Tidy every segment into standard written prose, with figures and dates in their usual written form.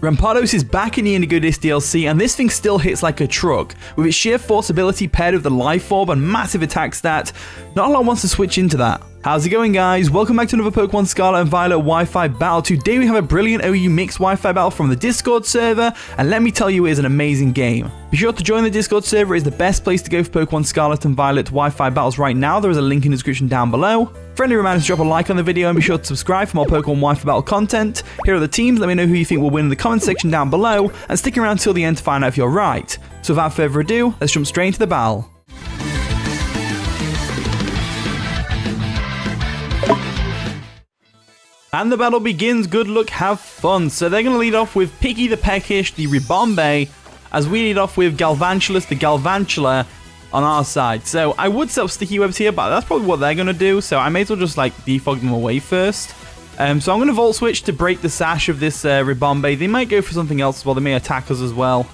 Rampardos is back in the Indigo Disk DLC, and this thing still hits like a truck. With its sheer force ability paired with the life orb and massive attack stat, not a lot wants to switch into that. How's it going, guys? Welcome back to another Pokemon Scarlet and Violet Wi-Fi battle. Today we have a brilliant OU mixed Wi-Fi battle from the Discord server, and let me tell you, it is an amazing game. Be sure to join the Discord server. It is the best place to go for Pokemon Scarlet and Violet Wi-Fi battles right now. There is a link in the description down below. Friendly reminder to drop a like on the video and be sure to subscribe for more Pokemon Wi-Fi battle content. Here are the teams. Let me know who you think will win in the comment section down below, and stick around till the end to find out if you're right. So without further ado, let's jump straight into the battle. And the battle begins. Good luck, have fun. So they're going to lead off with Picky the Peckish, the Ribombay, as we lead off with Galvantulus, the Galvantula, on our side. So I would set up sticky webs here, but that's probably what they're going to do. So I may as well just like defog them away first. So I'm going to Volt Switch to break the sash of this Ribombay. They might go for something else as well. They may attack us as well.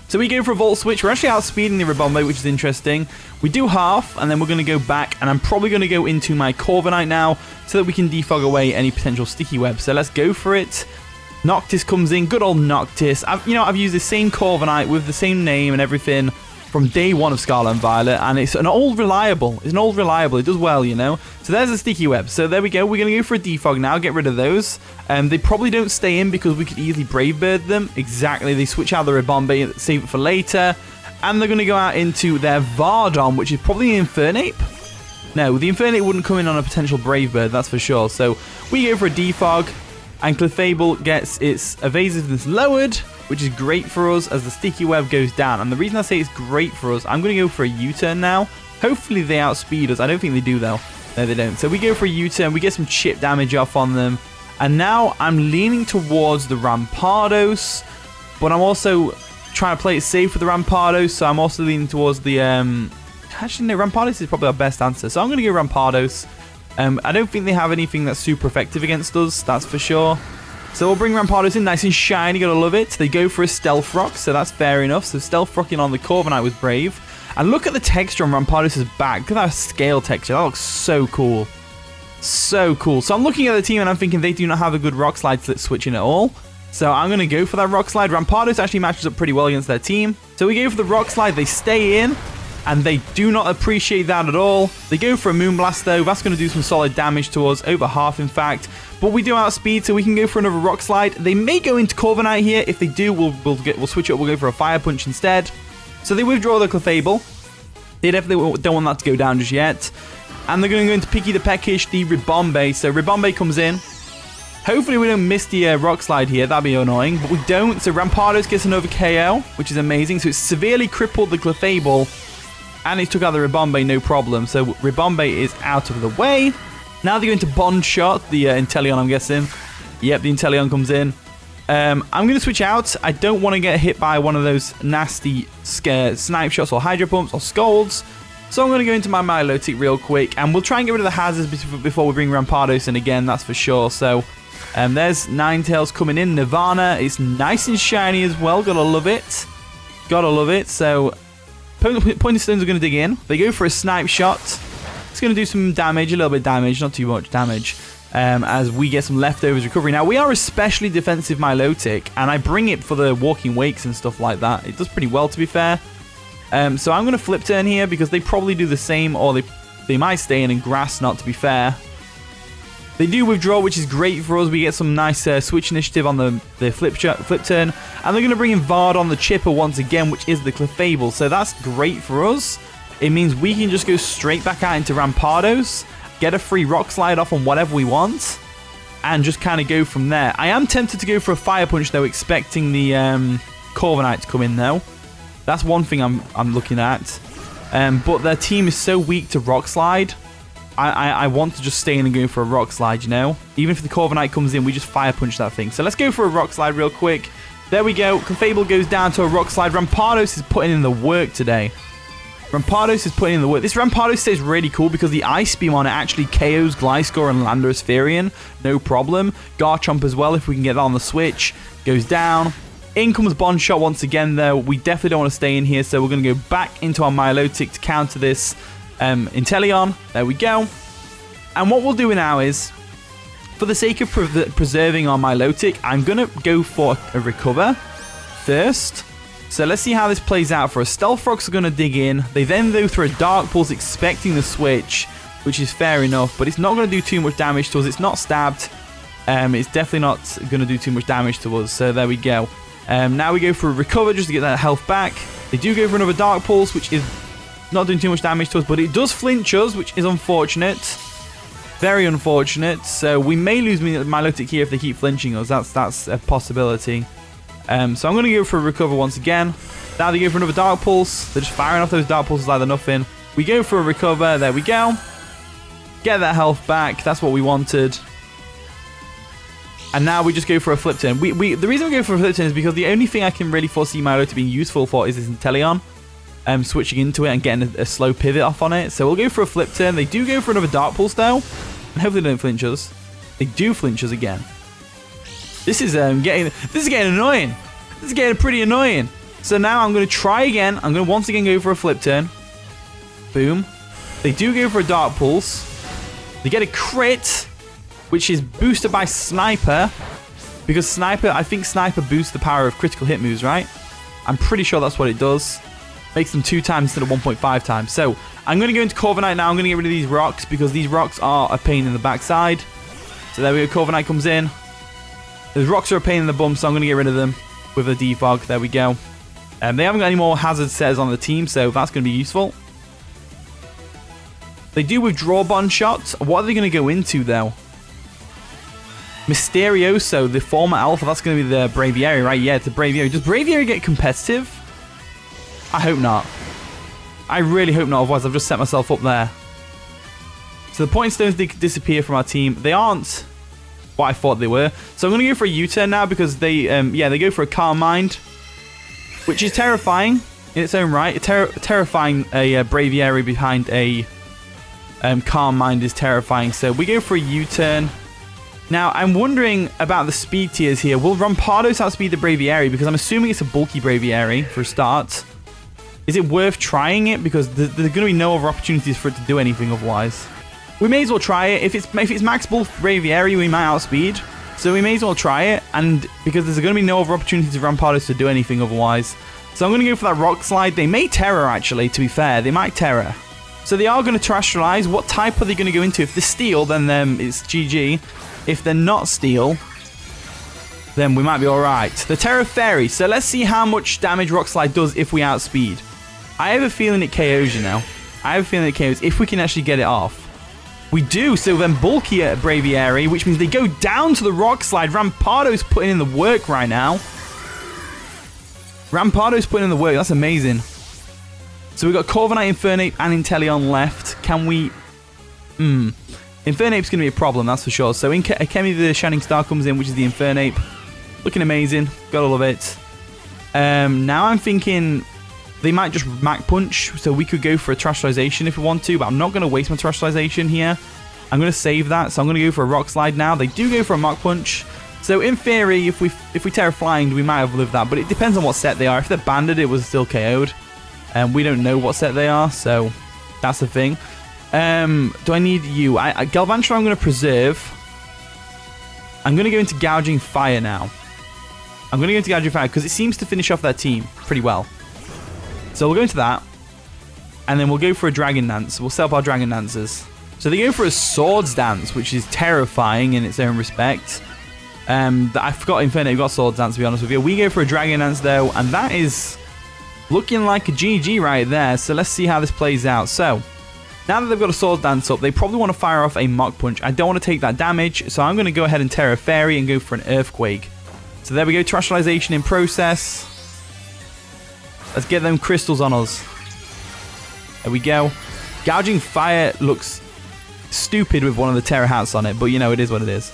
So we go for a Volt Switch. We're actually outspeeding the Ribombay, which is interesting. We do half, and then we're going to go back, and I'm probably going to go into my Corviknight now so that we can defog away any potential sticky webs. So let's go for it. Noctis comes in. Good old Noctis. I've used the same Corviknight with the same name and everything from day one of Scarlet and Violet, and it's an old reliable. It's an old reliable. It does well, you know. So there's a sticky web. So there we go. We're going to go for a defog now. Get rid of those. They probably don't stay in because we could easily Brave Bird them. Exactly. They switch out the Ribombay, save it for later. And they're going to go out into their Vardon, which is probably an Infernape. No, the Infernape wouldn't come in on a potential Brave Bird, that's for sure. So we go for a defog, and Clefable gets its evasiveness lowered, which is great for us as the sticky web goes down. And the reason I say it's great for us, I'm going to go for a U-turn now. Hopefully they outspeed us. I don't think they do, though. No, they don't. So we go for a U-turn. We get some chip damage off on them. And now I'm leaning towards the Rampardos, but I'm also trying to play it safe with the Rampardos. So I'm also leaning towards the... Actually, no, Rampardos is probably our best answer. So I'm going to go Rampardos. I don't think they have anything that's super effective against us. That's for sure. So we'll bring Rampardos in nice and shiny, gotta love it. They go for a Stealth Rock, so that's fair enough. So Stealth Rocking on the Corviknight was brave. And look at the texture on Rampardos' back. Look at that scale texture. That looks so cool. So cool. So I'm looking at the team and I'm thinking they do not have a good Rock Slide switching at all. So I'm going to go for that Rock Slide. Rampardos actually matches up pretty well against their team. So we go for the Rock Slide. They stay in. And they do not appreciate that at all. They go for a Moonblast, though. That's going to do some solid damage to us. Over half, in fact. But we do outspeed, so we can go for another Rock Slide. They may go into Corviknight here. If they do, we'll switch it up. We'll go for a Fire Punch instead. So they withdraw the Clefable. They definitely don't want that to go down just yet. And they're going to go into Picky the Peckish, the Ribombay. So Ribombay comes in. Hopefully we don't miss the Rock Slide here. That'd be annoying. But we don't. So Rampardos gets another KO, which is amazing. So it's severely crippled the Clefable. And it took out the Ribombay, no problem. So Ribombay is out of the way. Now they go into Bond Shot, the Inteleon, I'm guessing. Yep, the Inteleon comes in. I'm going to switch out. I don't want to get hit by one of those nasty Snipe Shots or Hydro Pumps or Scalds. So I'm going to go into my Milotic real quick. And we'll try and get rid of the hazards before we bring Rampardos in again, that's for sure. So there's Ninetales coming in. Nirvana is nice and shiny as well. Gotta love it. Gotta love it. So... Pointing Stones are going to dig in. They go for a Snipe Shot. It's going to do some damage, a little bit of damage, not too much damage, as we get some leftovers recovery. Now, we are especially defensive Milotic, and I bring it for the Walking Wakes and stuff like that. It does pretty well, to be fair. So I'm going to Flip Turn here because they probably do the same, or they might stay in and Grass Knot, to be fair. They do withdraw, which is great for us. We get some nice switch initiative on the flip turn. And they're going to bring in Vard on the Chipper once again, which is the Clefable. So that's great for us. It means we can just go straight back out into Rampardos, get a free Rock Slide off on whatever we want, and just kind of go from there. I am tempted to go for a Fire Punch, though, expecting the Corviknight to come in, though. That's one thing I'm looking at. But their team is so weak to Rock Slide. I want to just stay in and go for a Rock Slide, you know? Even if the Corviknight comes in, we just Fire Punch that thing. So let's go for a Rock Slide real quick. There we go. Clefable goes down to a Rock Slide. Rampardos is putting in the work today. Rampardos is putting in the work. This Rampardos stays really cool because the Ice Beam on it actually KOs Gliscor and Landorus Therian. No problem. Garchomp as well, if we can get that on the switch. Goes down. In comes Bond Shot once again, though. We definitely don't want to stay in here, so we're going to go back into our Milotic to counter this Inteleon. There we go. And what we'll do now is For the sake of preserving our Milotic, I'm going to go for a Recover first. So let's see how this plays out for us. Stealth Rocks are going to dig in. They then go through a Dark Pulse expecting the switch, which is fair enough, but it's not going to do too much damage to us. It's not stabbed. It's definitely not going to do too much damage to us. So there we go. Now we go for a Recover just to get that health back. They do go for another Dark Pulse, which is not doing too much damage to us, but it does flinch us, which is unfortunate. Very unfortunate. So we may lose Milotic here if they keep flinching us. That's a possibility. So I'm going to go for a Recover once again. Now they go for another Dark Pulse. They're just firing off those Dark Pulses like they're nothing. We go for a Recover. There we go. Get that health back. That's what we wanted. And now we just go for a Flip Turn. The reason we go for a Flip Turn is because the only thing I can really foresee Milotic being useful for is this Inteleon. Switching into it and getting a slow pivot off on it. So we'll go for a Flip Turn. They do go for another Dark Pulse though. And hopefully they don't flinch us. They do flinch us again. This is getting annoying. This is getting pretty annoying. So now I'm going to try again. I'm going to once again go for a Flip Turn. Boom. They do go for a Dark Pulse. They get a crit, which is boosted by Sniper. Because I think Sniper boosts the power of critical hit moves, right? I'm pretty sure that's what it does. Makes them 2 times instead of 1.5 times. So I'm going to go into Corviknight now. I'm going to get rid of these rocks because these rocks are a pain in the backside. So there we go. Corviknight comes in. Those rocks are a pain in the bum, so I'm going to get rid of them with a defog. There we go. They haven't got any more hazard setters on the team, so that's going to be useful. They do withdraw Bond shots. What are they going to go into, though? Mysterioso, the former Alpha. That's going to be the Braviary, right? Yeah, it's a Braviary. Does Braviary get competitive? I hope not. I really hope not, otherwise I've just set myself up there. So the Point Stones disappear from our team. They aren't what I thought they were. So I'm going to go for a U-turn now because they go for a Calm Mind, which is terrifying in its own right. Terrifying a Braviary behind a Calm Mind is terrifying. So we go for a U-turn. Now, I'm wondering about the speed tiers here. Will Rampardos outspeed the Braviary? Because I'm assuming it's a bulky Braviary for a start. Is it worth trying it? Because there's going to be no other opportunities for it to do anything otherwise. We may as well try it. If it's max bulk Braviary, we might outspeed. So we may as well try it. And because there's going to be no other opportunities for Rampardos to do anything otherwise. So I'm going to go for that Rock Slide. They may Terra, actually, to be fair. They might Terra. So they are going to Terastallize. What type are they going to go into? If they're Steel, then it's GG. If they're not Steel, then we might be alright. The Terra Fairy. So let's see how much damage Rock Slide does if we outspeed. I have a feeling it KOs you now. I have a feeling it KOs if we can actually get it off. We do, so then bulky at Braviary, which means they go down to the Rock Slide. Rampardos putting in the work right now. Rampardos putting in the work, that's amazing. So we've got Corviknight, Infernape, and Inteleon left. Can we... Infernape's going to be a problem, that's for sure. So Akemi the Shining Star comes in, which is the Infernape. Looking amazing. Gotta love it. Now I'm thinking they might just Mach Punch, so we could go for a Terastallization if we want to, but I'm not going to waste my Terastallization here. I'm going to save that, so I'm going to go for a Rock Slide now. They do go for a Mach Punch. So in theory, if we Terra Flying, we might have lived that, but it depends on what set they are. If they're Banded, it was still KO'd. And we don't know what set they are, so that's the thing. Do I need you? Galvantula I'm going to preserve. I'm going to go into Gouging Fire now. I'm going to go into Gouging Fire because it seems to finish off their team pretty well. So we'll go into that. And then we'll go for a Dragon Dance. We'll set up our Dragon Dancers. So they go for a Swords Dance, which is terrifying in its own respect. I forgot Infernape got Swords Dance, to be honest with you. We go for a Dragon Dance though, and that is looking like a GG right there. So let's see how this plays out. So now that they've got a Swords Dance up, they probably want to fire off a Mach Punch. I don't want to take that damage, so I'm going to go ahead and Terra Fairy and go for an Earthquake. So there we go, Terastallization in process. Let's get them crystals on us. There we go. Gouging Fire looks stupid with one of the Terra hats on it, but you know, it is what it is.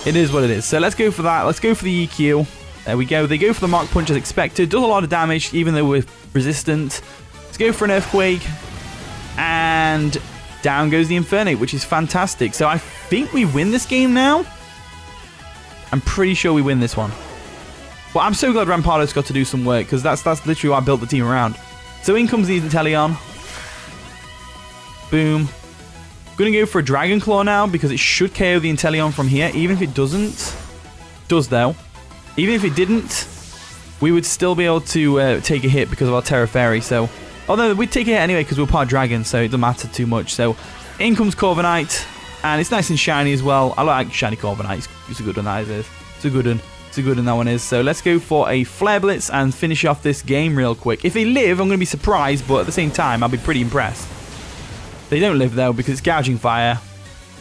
It is what it is. So let's go for that. Let's go for the EQ. There we go. They go for the Mach Punch as expected. Does a lot of damage, even though we're resistant. Let's go for an Earthquake. And down goes the Infernape, which is fantastic. So I think we win this game now. I'm pretty sure we win this one. Well, I'm so glad Rampardos got to do some work, because that's literally what I built the team around. So in comes the Inteleon. Boom. I'm going to go for a Dragon Claw now because it should KO the Inteleon from here, even if it doesn't. Does though. Even if it didn't, we would still be able to take a hit because of our Terra Fairy. So, although we'd take a hit anyway because we're part Dragon, so it doesn't matter too much. So, in comes Corviknight, and it's nice and shiny as well. I like shiny Corviknight. It's a good one, that is. It's a good one. It's a good one, that one is. So let's go for a Flare Blitz and finish off this game real quick. If they live, I'm going to be surprised, but at the same time, I'll be pretty impressed. They don't live, though, because it's Gouging Fire.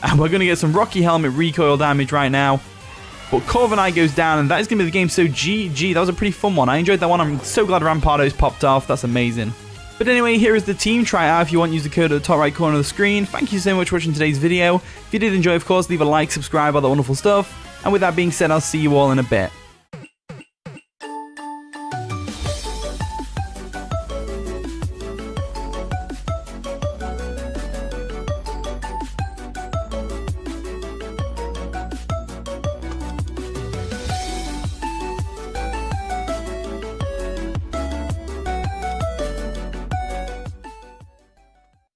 And we're going to get some Rocky Helmet recoil damage right now. But Corviknight goes down, and that is going to be the game. So GG, that was a pretty fun one. I enjoyed that one. I'm so glad Rampardos popped off. That's amazing. But anyway, here is the team. Try it out if you want. Use the code at the top right corner of the screen. Thank you so much for watching today's video. If you did enjoy, of course, leave a like, subscribe, all that wonderful stuff. And with that being said, I'll see you all in a bit.